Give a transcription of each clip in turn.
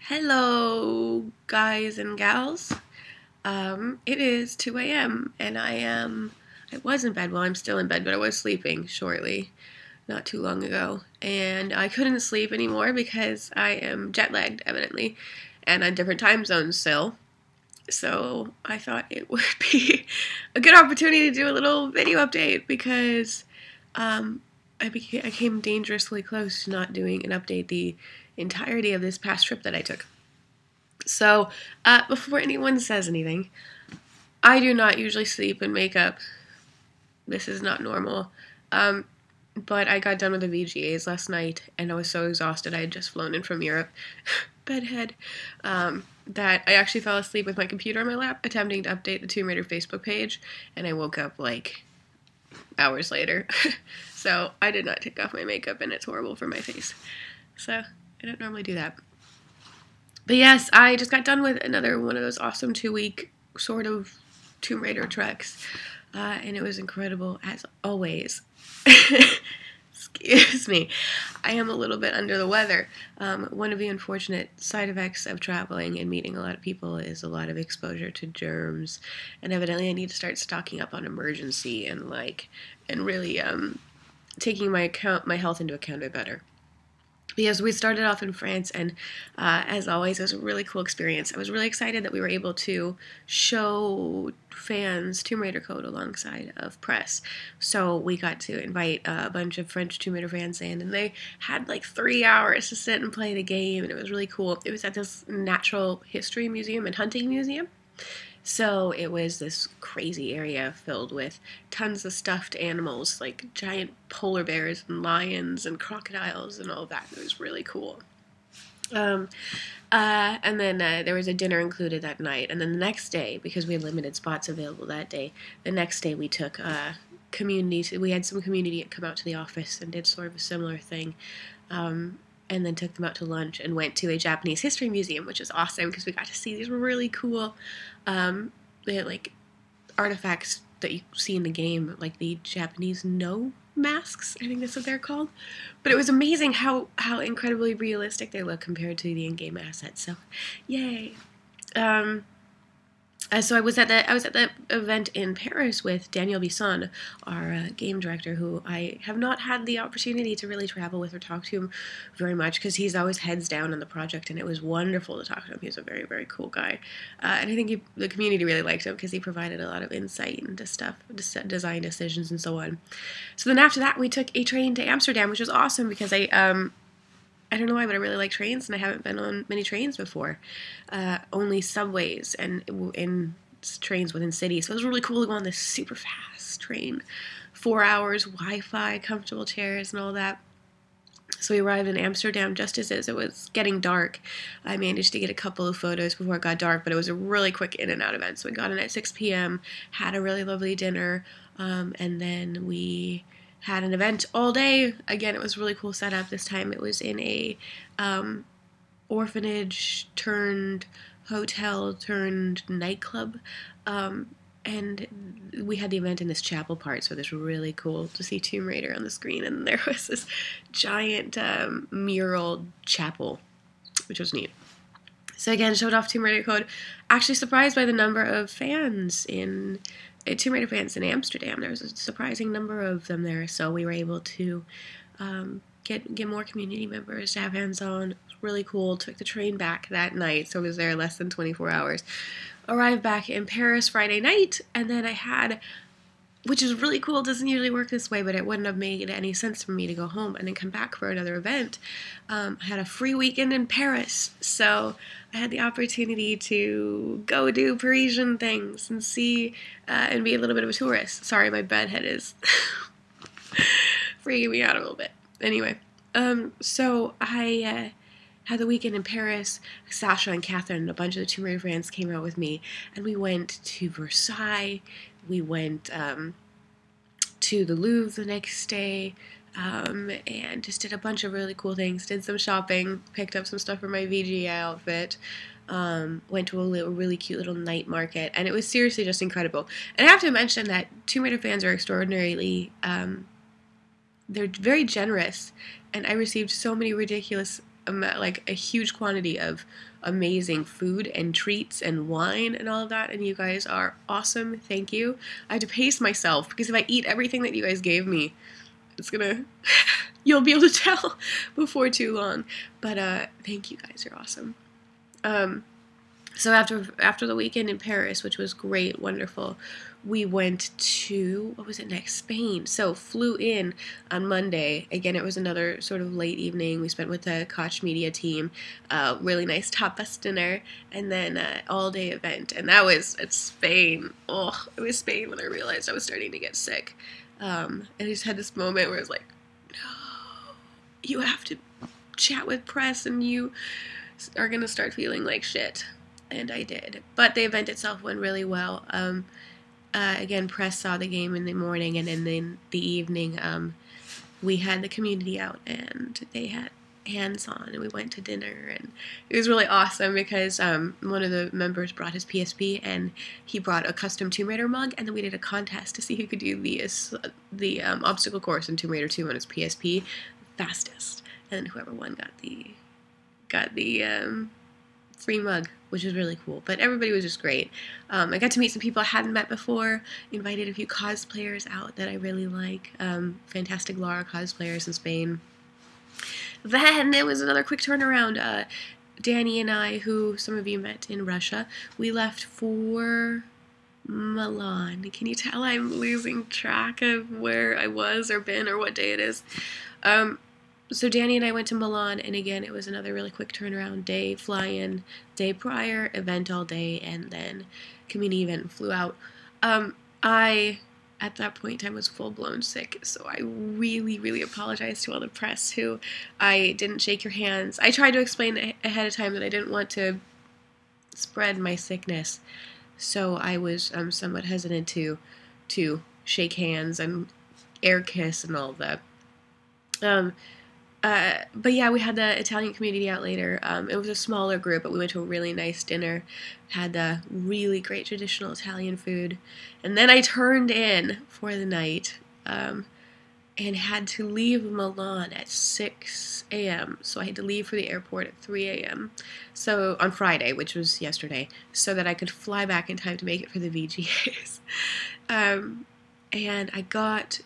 Hello, guys and gals. It is 2 a.m. and I was in bed. Well, I'm still in bed, but I was sleeping shortly, not too long ago. And I couldn't sleep anymore because I am jet lagged, evidently, and on different time zones still. So I thought it would be a good opportunity to do a little video update because I came dangerously close to not doing an update the entirety of this past trip that I took. So, before anyone says anything, I do not usually sleep in makeup. This is not normal. But I got done with the VGAs last night, and I was so exhausted. I had just flown in from Europe, bedhead, that I actually fell asleep with my computer on my lap, attempting to update the Tomb Raider Facebook page, and I woke up, like, hours later. So, I did not take off my makeup, and it's horrible for my face. So, I don't normally do that. But yes, I just got done with another one of those awesome 2-week sort of Tomb Raider treks, and it was incredible as always. Excuse me. I am a little bit under the weather. One of the unfortunate side effects of traveling and meeting a lot of people is a lot of exposure to germs, and evidently I need to start stocking up on emergency and really taking my health into account a bit better. Because we started off in France, and as always, it was a really cool experience. I was really excited that we were able to show fans Tomb Raider Code alongside of press. So we got to invite a bunch of French Tomb Raider fans in, and they had like 3 hours to sit and play the game, and it was really cool. It was at this natural history museum and hunting museum. So it was this crazy area filled with tons of stuffed animals, like giant polar bears and lions and crocodiles and all that. It was really cool. And then there was a dinner included that night. And then the next day, because we had limited spots available that day, the next day we took community. We had some community come out to the office and did sort of a similar thing. And then took them out to lunch and went to a Japanese history museum, which is awesome because we got to see these really cool, they had like artifacts that you see in the game, like the Japanese no masks, I think that's what they're called. But it was amazing how incredibly realistic they look compared to the in-game assets. So, yay! So I was at the event in Paris with Daniel Bisson, our game director, who I have not had the opportunity to really travel with or talk to him very much because he's always heads down on the project, and it was wonderful to talk to him. He's a very, very cool guy, and I think the community really liked him because he provided a lot of insight into stuff, design decisions, and so on. So then after that, we took a train to Amsterdam, which was awesome because I don't know why, but I really like trains, and I haven't been on many trains before. Only subways and in trains within cities. So it was really cool to go on this super fast train. 4 hours, Wi-Fi, comfortable chairs, and all that. So we arrived in Amsterdam just as it was getting dark. I managed to get a couple of photos before it got dark, but it was a really quick in and out event. So we got in at 6 p.m., had a really lovely dinner, and then we had an event all day. Again, it was a really cool setup. This time it was in a orphanage turned hotel turned nightclub, and we had the event in this chapel part, so it was really cool to see Tomb Raider on the screen, and there was this giant mural chapel, which was neat. So again, showed off Tomb Raider Code. Actually surprised by the number of fans in Tomb Raider fans in Amsterdam. There was a surprising number of them there, so we were able to get more community members to have hands on. It was really cool. Took the train back that night, so I was there less than 24 hours. Arrived back in Paris Friday night, and then I had, which is really cool, it doesn't usually work this way, but it wouldn't have made any sense for me to go home and then come back for another event. I had a free weekend in Paris, so I had the opportunity to go do Parisian things and see and be a little bit of a tourist. Sorry, my bedhead is freaking me out a little bit. Anyway, so I had the weekend in Paris. Sasha and Catherine and a bunch of the Tomb Raider fans came out with me, and we went to Versailles. We went to the Louvre the next day, and just did a bunch of really cool things. Did some shopping, picked up some stuff for my VGA outfit, went to a really cute little night market, and it was seriously just incredible. And I have to mention that Tomb Raider fans are extraordinarily, they're very generous, and I received so many ridiculous like a huge quantity of amazing food and treats and wine and all of that, and you guys are awesome. Thank you. I had to pace myself because if I eat everything that you guys gave me, it's gonna you'll be able to tell before too long. But thank you guys, you're awesome. So after the weekend in Paris, which was great, wonderful, we went to, what was it next? Spain. So flew in on Monday. Again, it was another sort of late evening. We spent with the Koch Media team, really nice tapas dinner, and then all day event. And that was at Spain. Oh, it was Spain when I realized I was starting to get sick. And I just had this moment where I was like, no, you have to chat with press and you are going to start feeling like shit. And I did. But the event itself went really well. Again, press saw the game in the morning, and then in the evening, we had the community out, and they had hands on, and we went to dinner, and it was really awesome because one of the members brought his PSP, and he brought a custom Tomb Raider mug, and then we did a contest to see who could do the obstacle course in Tomb Raider 2 on his PSP fastest, and whoever won got the free mug, which was really cool. But everybody was just great. I got to meet some people I hadn't met before, invited a few cosplayers out that I really like, fantastic Lara cosplayers in Spain. Then there was another quick turnaround. Danny and I, who some of you met in Russia, we left for Milan. Can you tell I'm losing track of where I was or been or what day it is? So Danny and I went to Milan, and again, it was another really quick turnaround day, fly-in, day prior, event all day, and then community event and flew out. I, at that point in time, was full-blown sick, so I really, really apologize to all the press who I didn't shake your hands. I tried to explain ahead of time that I didn't want to spread my sickness, so I was somewhat hesitant to shake hands and air kiss and all of that. But yeah, we had the Italian community out later. It was a smaller group, but we went to a really nice dinner, had the really great traditional Italian food, and then I turned in for the night, and had to leave Milan at 6 a.m., so I had to leave for the airport at 3 a.m., so on Friday, which was yesterday, so that I could fly back in time to make it for the VGAs. And I got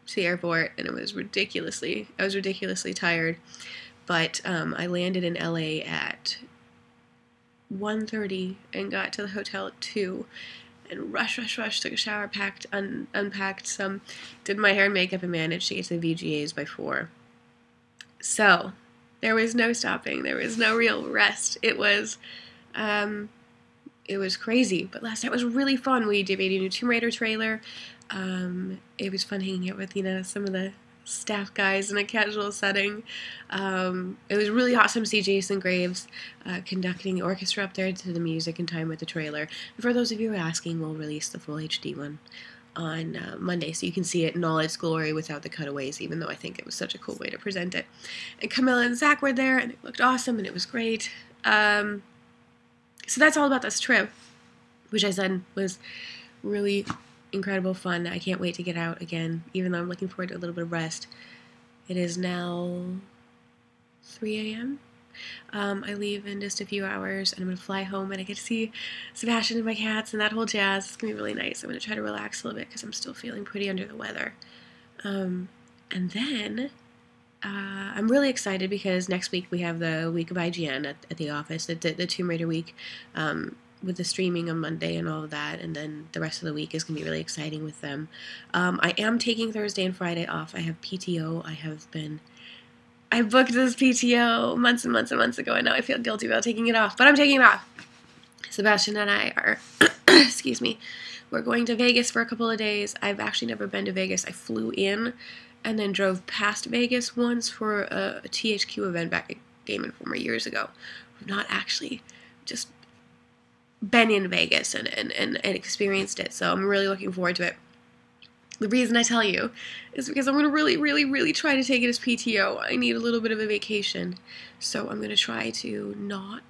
to the airport, and I was ridiculously tired, but I landed in LA at 1:30 and got to the hotel at 2, and rush, took a shower, packed, unpacked some, did my hair and makeup, and managed to get to the VGAs by 4. So there was no stopping, there was no real rest. It was crazy, but last night was really fun. We debated a new Tomb Raider trailer. It was fun hanging out with, some of the staff guys in a casual setting. It was really awesome to see Jason Graves conducting the orchestra up there to the music in time with the trailer. And for those of you who are asking, we'll release the full HD one on Monday, so you can see it in all its glory without the cutaways, even though I think it was such a cool way to present it. And Camilla and Zach were there, and it looked awesome, and it was great. So that's all about this trip, which I said was really incredible fun. I can't wait to get out again, even though I'm looking forward to a little bit of rest. It is now 3 a.m. I leave in just a few hours, and I'm going to fly home, and I get to see Sebastian and my cats and that whole jazz. It's going to be really nice. I'm going to try to relax a little bit because I'm still feeling pretty under the weather. And then I'm really excited because next week we have the week of IGN at the office, the Tomb Raider week, with the streaming on Monday and all of that, and then the rest of the week is going to be really exciting with them. I am taking Thursday and Friday off. I have PTO. I booked this PTO months and months and months ago, and now I feel guilty about taking it off, but I'm taking it off. Sebastian and I are, excuse me, we're going to Vegas for a couple of days. I've actually never been to Vegas. I flew in and then drove past Vegas once for a THQ event back at Game Informer years ago. I've not actually just been in Vegas and experienced it, so I'm really looking forward to it. The reason I tell you is because I'm going to really, really, really try to take it as PTO. I need a little bit of a vacation, so I'm going to try to not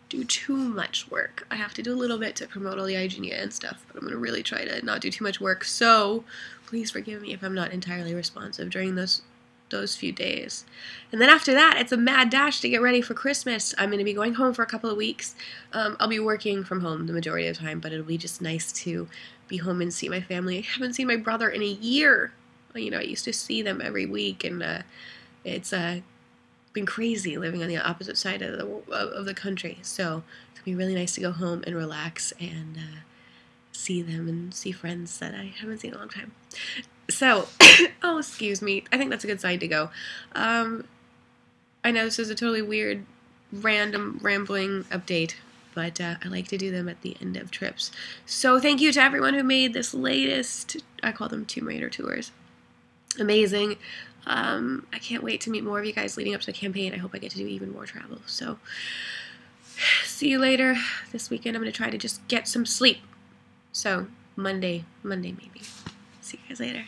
do too much work. I have to do a little bit to promote all the IGN and stuff, but I'm going to really try to not do too much work, so please forgive me if I'm not entirely responsive during those those few days. And then after that, it's a mad dash to get ready for Christmas. I'm going to be going home for a couple of weeks. I'll be working from home the majority of the time, but it'll be just nice to be home and see my family. I haven't seen my brother in a year. You know, I used to see them every week, and it's been crazy living on the opposite side of the country. So it's going to be really nice to go home and relax and see them and see friends that I haven't seen in a long time. So, oh, excuse me. I think that's a good side to go. I know this is a totally weird, random, rambling update, but I like to do them at the end of trips. So thank you to everyone who made this latest, I call them Tomb Raider tours, amazing. I can't wait to meet more of you guys leading up to the campaign. I hope I get to do even more travel. So, see you later. This weekend I'm going to try to just get some sleep. So, Monday maybe. See you guys later.